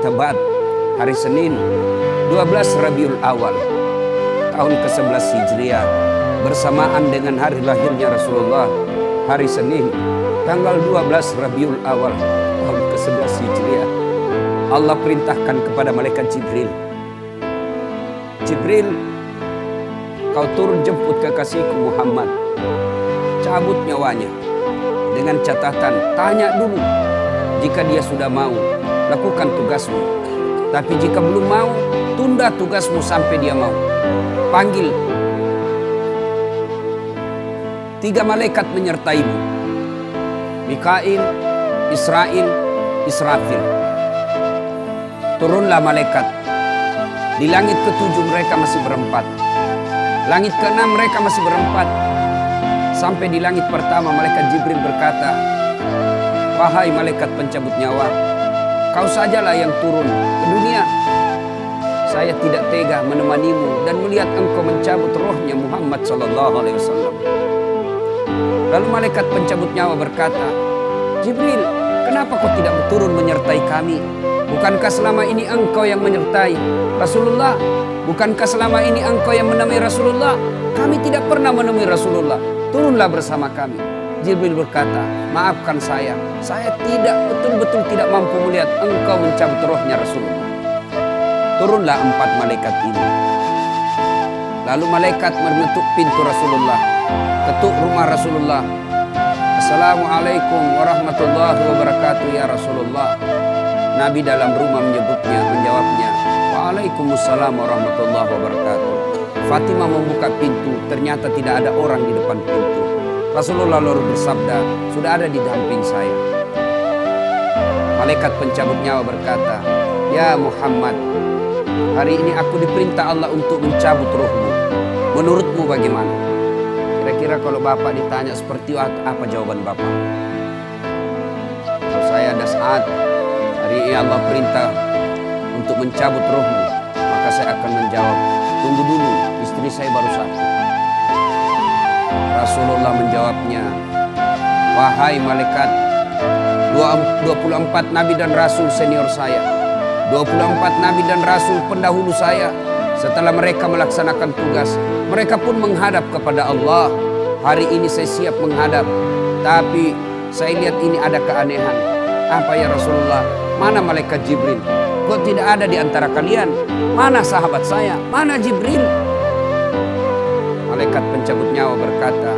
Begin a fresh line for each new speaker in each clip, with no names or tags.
Tabat, hari Senin 12 Rabiul Awal tahun ke-11 Hijriah, bersamaan dengan hari lahirnya Rasulullah, hari Senin tanggal 12 Rabiul Awal tahun ke-11 Hijriah. Allah perintahkan kepada malaikat Jibril, Jibril, kau turun jemput kekasihku Muhammad, cabut nyawanya. Dengan catatan, tanya dulu, jika dia sudah mau, lakukan tugasmu. Tapi jika belum mau, tunda tugasmu sampai dia mau. Panggil 3 malaikat menyertaimu, Mikail, Israil, Israfil. Turunlah malaikat. Di langit ke-7 mereka masih berempat. Langit ke-6 mereka masih berempat. Sampai di langit pertama malaikat Jibril berkata, wahai malaikat pencabut nyawa, kau sajalah yang turun ke dunia. Saya tidak tega menemanimu dan melihat engkau mencabut rohnya Muhammad SAW. Lalu malaikat pencabut nyawa berkata, Jibril, kenapa kau tidak turun menyertai kami? Bukankah selama ini engkau yang menyertai Rasulullah? Bukankah selama ini engkau yang menemui Rasulullah? Kami tidak pernah menemui Rasulullah. Turunlah bersama kami. Jibril berkata, maafkan saya tidak betul-betul tidak mampu melihat engkau mencabut rohnya Rasulullah. Turunlah 4 malaikat ini. Lalu malaikat mengetuk pintu Rasulullah, ketuk rumah Rasulullah. Assalamualaikum warahmatullahi wabarakatuh ya Rasulullah. Nabi dalam rumah menjawabnya, waalaikumsalam warahmatullahi wabarakatuh. Fatimah membuka pintu, ternyata tidak ada orang di depan pintu. Rasulullah lalu bersabda, sudah ada di samping saya. Malaikat pencabut nyawa berkata, ya Muhammad, hari ini aku diperintah Allah untuk mencabut rohmu. Menurutmu bagaimana? Kira-kira kalau Bapak ditanya seperti apa jawaban Bapak? Kalau saya ada saat hari ini Allah perintah untuk mencabut rohmu, maka saya akan menjawab, tunggu dulu, istri saya baru 1. Rasulullah menjawabnya, wahai malaikat, 24 nabi dan rasul senior saya, 24 nabi dan rasul pendahulu saya, setelah mereka melaksanakan tugas, mereka pun menghadap kepada Allah. Hari ini saya siap menghadap, tapi saya lihat ini ada keanehan. Apa ya Rasulullah? Mana malaikat Jibril? Kok tidak ada di antara kalian? Mana sahabat saya? Mana Jibril? Malaikat pencabut nyawa berkata,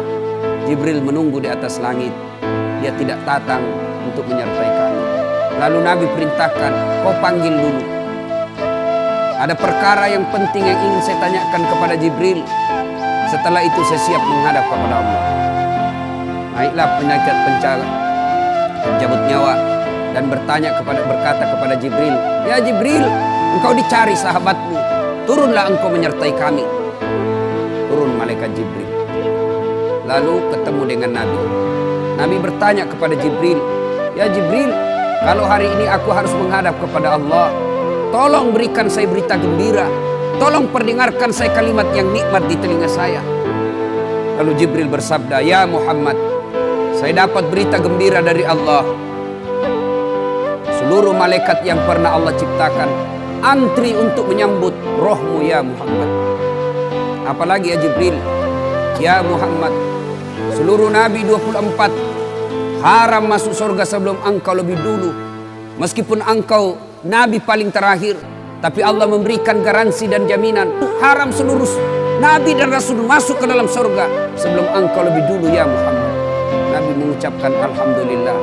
Jibril menunggu di atas langit. Dia tidak datang untuk menyertai kami. Lalu Nabi perintahkan, kau panggil dulu. Ada perkara yang penting yang ingin saya tanyakan kepada Jibril. Setelah itu saya siap menghadap kepada Allah. Naiklah malaikat pencabut nyawa dan berkata kepada Jibril, ya Jibril, engkau dicari sahabatmu, turunlah engkau menyertai kami. Turun malaikat Jibril, lalu ketemu dengan Nabi. Nabi bertanya kepada Jibril, ya Jibril, kalau hari ini aku harus menghadap kepada Allah, tolong berikan saya berita gembira, tolong perdengarkan saya kalimat yang nikmat di telinga saya. Lalu Jibril bersabda, ya Muhammad, saya dapat berita gembira dari Allah. Seluruh malaikat yang pernah Allah ciptakan antri untuk menyambut rohmu ya Muhammad. Apalagi ya Jibril, ya Muhammad, seluruh nabi 24 haram masuk surga sebelum engkau lebih dulu. Meskipun engkau nabi paling terakhir, tapi Allah memberikan garansi dan jaminan haram seluruh nabi dan rasul masuk ke dalam surga sebelum engkau lebih dulu ya Muhammad. Nabi mengucapkan alhamdulillah.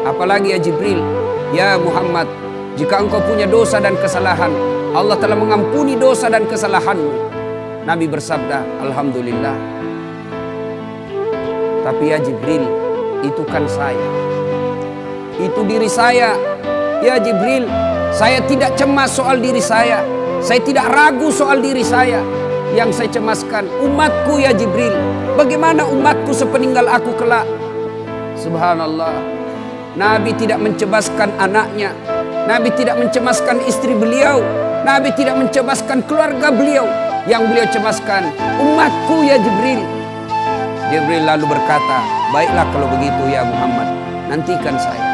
Apalagi ya Jibril, ya Muhammad, jika engkau punya dosa dan kesalahan, Allah telah mengampuni dosa dan kesalahanmu. Nabi bersabda, alhamdulillah. Tapi ya Jibril, itu kan saya, itu diri saya. Ya Jibril, saya tidak cemas soal diri saya tidak ragu soal diri saya. Yang saya cemaskan umatku ya Jibril. Bagaimana umatku sepeninggal aku kelak? Subhanallah, Nabi tidak mencemaskan anaknya, Nabi tidak mencemaskan istri beliau, Nabi tidak mencemaskan keluarga beliau. Yang beliau cemaskan umatku ya Jibril. Jibril lalu berkata, baiklah kalau begitu ya Muhammad, nantikan saya.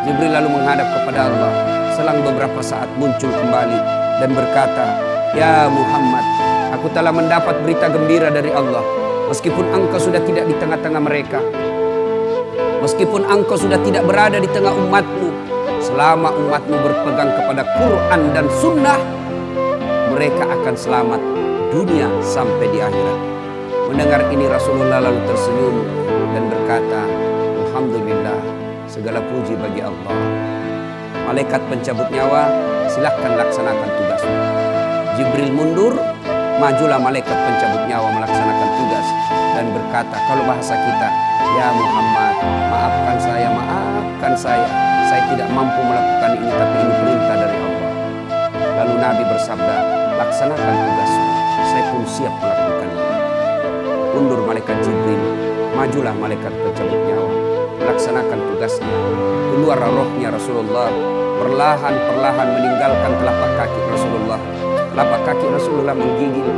Jibril lalu menghadap kepada Allah. Selang beberapa saat muncul kembali dan berkata, "Ya Muhammad, aku telah mendapat berita gembira dari Allah. Meskipun engkau sudah tidak di tengah-tengah mereka, meskipun engkau sudah tidak berada di tengah umatmu, selama umatmu berpegang kepada Quran dan Sunnah, mereka akan selamat dunia sampai di akhirat." Mendengar ini Rasulullah lalu tersenyum dan berkata, "Alhamdulillah, segala puji bagi Allah. Malaikat pencabut nyawa, silahkan laksanakan tugasmu." Jibril mundur, majulah malaikat pencabut nyawa melaksanakan tugas dan berkata, kalau bahasa kita, "Ya Muhammad, maafkan saya tidak mampu melakukan ini, tapi ini perintah dari Allah." Lalu Nabi bersabda, "Laksanakan tugasmu, saya pun siap melakukannya." Mundur malaikat Jibril, majulah malaikat pencabut nyawa melaksanakan tugasnya. Keluar rohnya Rasulullah, perlahan-perlahan meninggalkan telapak kaki Rasulullah. Telapak kaki Rasulullah menggigil,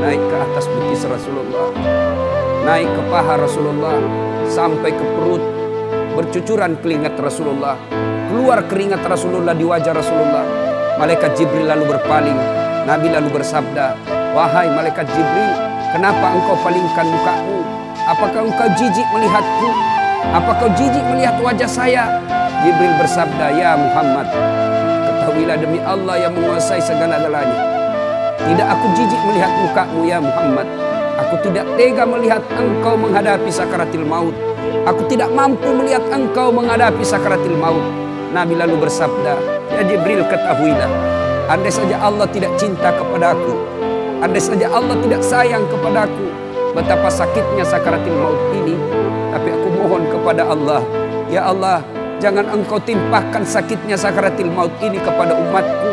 naik ke atas betis Rasulullah, naik ke paha Rasulullah, sampai ke perut. Bercucuran keringat Rasulullah, keluar keringat Rasulullah di wajah Rasulullah. Malaikat Jibril lalu berpaling. Nabi lalu bersabda, "Wahai malaikat Jibril, kenapa engkau palingkan mukamu? Apakah engkau jijik melihatku? Apakah kau jijik melihat wajah saya?" Jibril bersabda, "Ya Muhammad, ketahuilah demi Allah yang menguasai segala-galanya, tidak aku jijik melihat mukamu ya Muhammad. Aku tidak tega melihat engkau menghadapi sakaratil maut. Aku tidak mampu melihat engkau menghadapi sakaratil maut." Nabi lalu bersabda, "Ya Jibril, ketahuilah, andai saja Allah tidak cinta kepadaku, andai saja Allah tidak sayang kepadaku, betapa sakitnya sakaratil maut ini. Tapi aku mohon kepada Allah, ya Allah, jangan engkau timpahkan sakitnya sakaratil maut ini kepada umatku.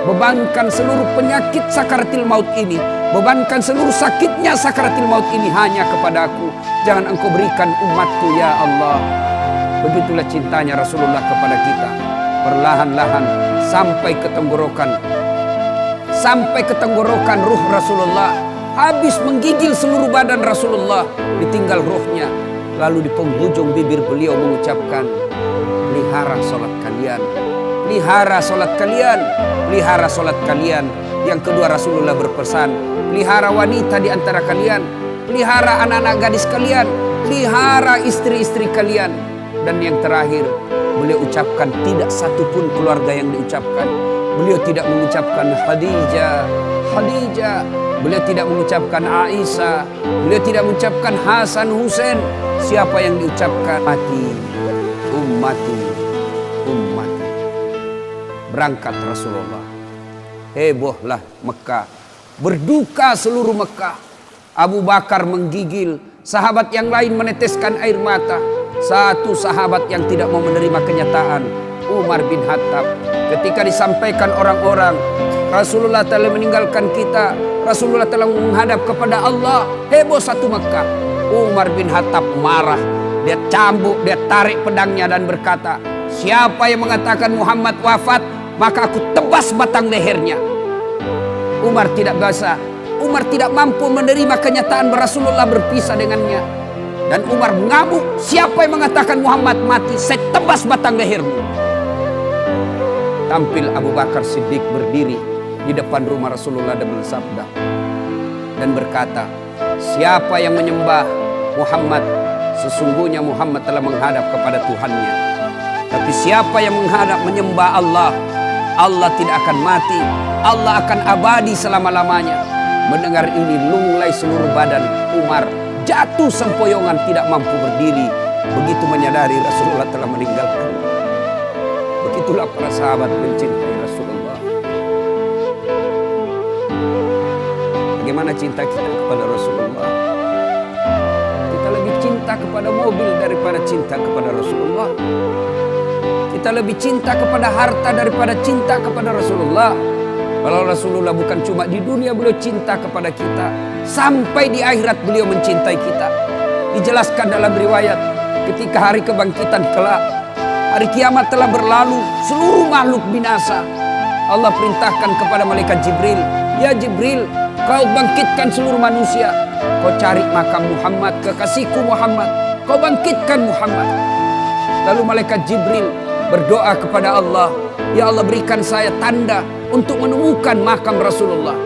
Bebankan seluruh penyakit sakaratil maut ini, bebankan seluruh sakitnya sakaratil maut ini hanya kepadaku. Jangan engkau berikan umatku ya Allah." Begitulah cintanya Rasulullah kepada kita. Perlahan-lahan sampai ke tenggorokan ruh Rasulullah. Habis menggigil seluruh badan Rasulullah, ditinggal ruhnya. Lalu di penghujung bibir beliau mengucapkan, "Pelihara salat kalian, pelihara salat kalian, pelihara salat kalian." Yang kedua Rasulullah berpesan, pelihara wanita di antara kalian, pelihara anak-anak gadis kalian, pelihara istri-istri kalian. Dan yang terakhir beliau ucapkan, tidak satupun keluarga yang diucapkan. Beliau tidak mengucapkan Khadijah, Khadijah. Beliau tidak mengucapkan Aisyah. Beliau tidak mengucapkan Hasan, Husain. Siapa yang diucapkan? Ummati, ummati, ummati. Berangkat Rasulullah. Hebohlah Mekah. Berduka seluruh Mekah. Abu Bakar menggigil. Sahabat yang lain meneteskan air mata. Satu sahabat yang tidak mau menerima kenyataan, Umar bin Khattab. Ketika disampaikan orang-orang, Rasulullah telah meninggalkan kita, Rasulullah telah menghadap kepada Allah, heboh satu Mekah. Umar bin Khattab marah. Dia cambuk, dia tarik pedangnya dan berkata, "Siapa yang mengatakan Muhammad wafat, maka aku tebas batang lehernya." Umar tidak bisa. Umar tidak mampu menerima kenyataan Rasulullah berpisah dengannya. Dan Umar mengamuk, "Siapa yang mengatakan Muhammad mati, saya tebas batang lehermu." Tampil Abu Bakar Siddiq berdiri di depan rumah Rasulullah dan bersabda dan berkata, "Siapa yang menyembah Muhammad, sesungguhnya Muhammad telah menghadap kepada Tuhannya. Tapi siapa yang menyembah Allah, Allah tidak akan mati, Allah akan abadi selama-lamanya." Mendengar ini lunglai seluruh badan Umar, jatuh sempoyongan tidak mampu berdiri. Begitu menyadari Rasulullah telah meninggalkan. Begitulah para sahabat mencintai Rasulullah. Bagaimana cinta kita kepada Rasulullah? Kita lebih cinta kepada mobil daripada cinta kepada Rasulullah. Kita lebih cinta kepada harta daripada cinta kepada Rasulullah. Kalau Rasulullah bukan cuma di dunia beliau cinta kepada kita, sampai di akhirat beliau mencintai kita. Dijelaskan dalam riwayat, ketika hari kebangkitan kelak, hari kiamat telah berlalu, seluruh makhluk binasa. Allah perintahkan kepada malaikat Jibril, "Ya Jibril, kau bangkitkan seluruh manusia. Kau cari makam Muhammad, kekasihku Muhammad. Kau bangkitkan Muhammad." Lalu malaikat Jibril berdoa kepada Allah, Ya Allah, berikan saya tanda untuk menemukan makam Rasulullah.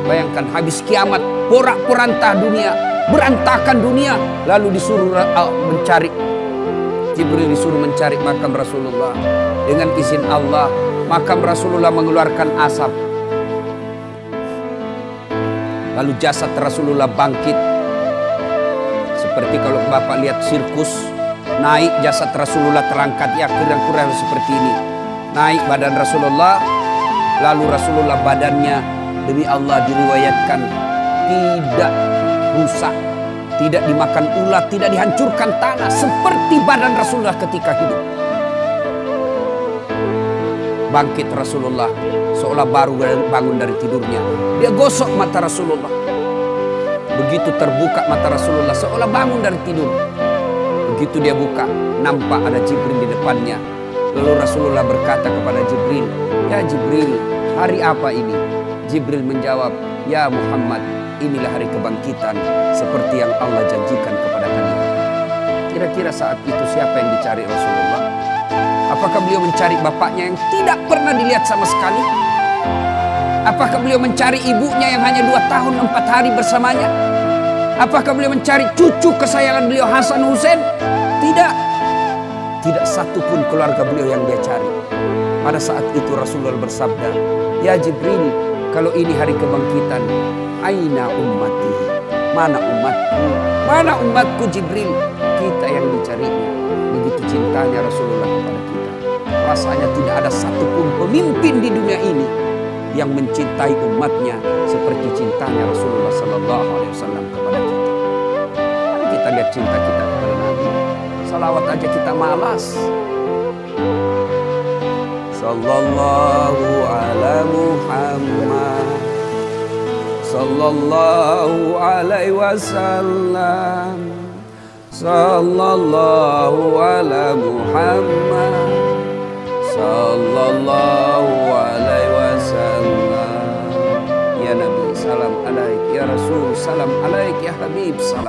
Bayangkan habis kiamat, porak-poranda dunia, berantakan dunia, lalu disuruh mencari. Jibril disuruh mencari makam Rasulullah. Dengan izin Allah, makam Rasulullah mengeluarkan asap. Lalu jasad Rasulullah bangkit. Seperti kalau Bapak lihat sirkus, naik jasad Rasulullah terangkat, ya kira-kira seperti ini. Naik badan Rasulullah, lalu Rasulullah badannya demi Allah diriwayatkan tidak rusak, tidak dimakan ulat, tidak dihancurkan tanah, seperti badan Rasulullah ketika hidup. Bangkit Rasulullah seolah baru bangun dari tidurnya. Dia gosok mata Rasulullah. Begitu terbuka mata Rasulullah seolah bangun dari tidur. Begitu dia buka, nampak ada Jibril di depannya. Lalu Rasulullah berkata kepada Jibril, "Ya Jibril, hari apa ini?" Jibril menjawab, "Ya Muhammad, inilah hari kebangkitan seperti yang Allah janjikan kepada kalian." Kira-kira saat itu siapa yang dicari Rasulullah? Apakah beliau mencari bapaknya yang tidak pernah dilihat sama sekali? Apakah beliau mencari ibunya yang hanya 2 tahun 4 hari bersamanya? Apakah beliau mencari cucu kesayangan beliau Hasan Hussein? Tidak. Tidak satu pun keluarga beliau yang dia cari. Pada saat itu Rasulullah bersabda, "Ya Jibril, kalau ini hari kebangkitan, aina ummati? Mana umatku? Mana umatku Jibril?" Kita yang dicarinya. Begitu cintanya Rasulullah kepada kita. Rasanya tidak ada satupun pemimpin di dunia ini yang mencintai umatnya seperti cintanya Rasulullah SAW kepada kita. Mari kita lihat cinta kita kepada Nabi. Salawat aja kita malas. Sallallahu ala Muhammad, sallallahu alaihi wasallam, sallallahu ala Muhammad, sallallahu alaihi wasallam. Ya Nabi, salam alaik. Ya Rasul, salam alaik. Ya Habib, salam.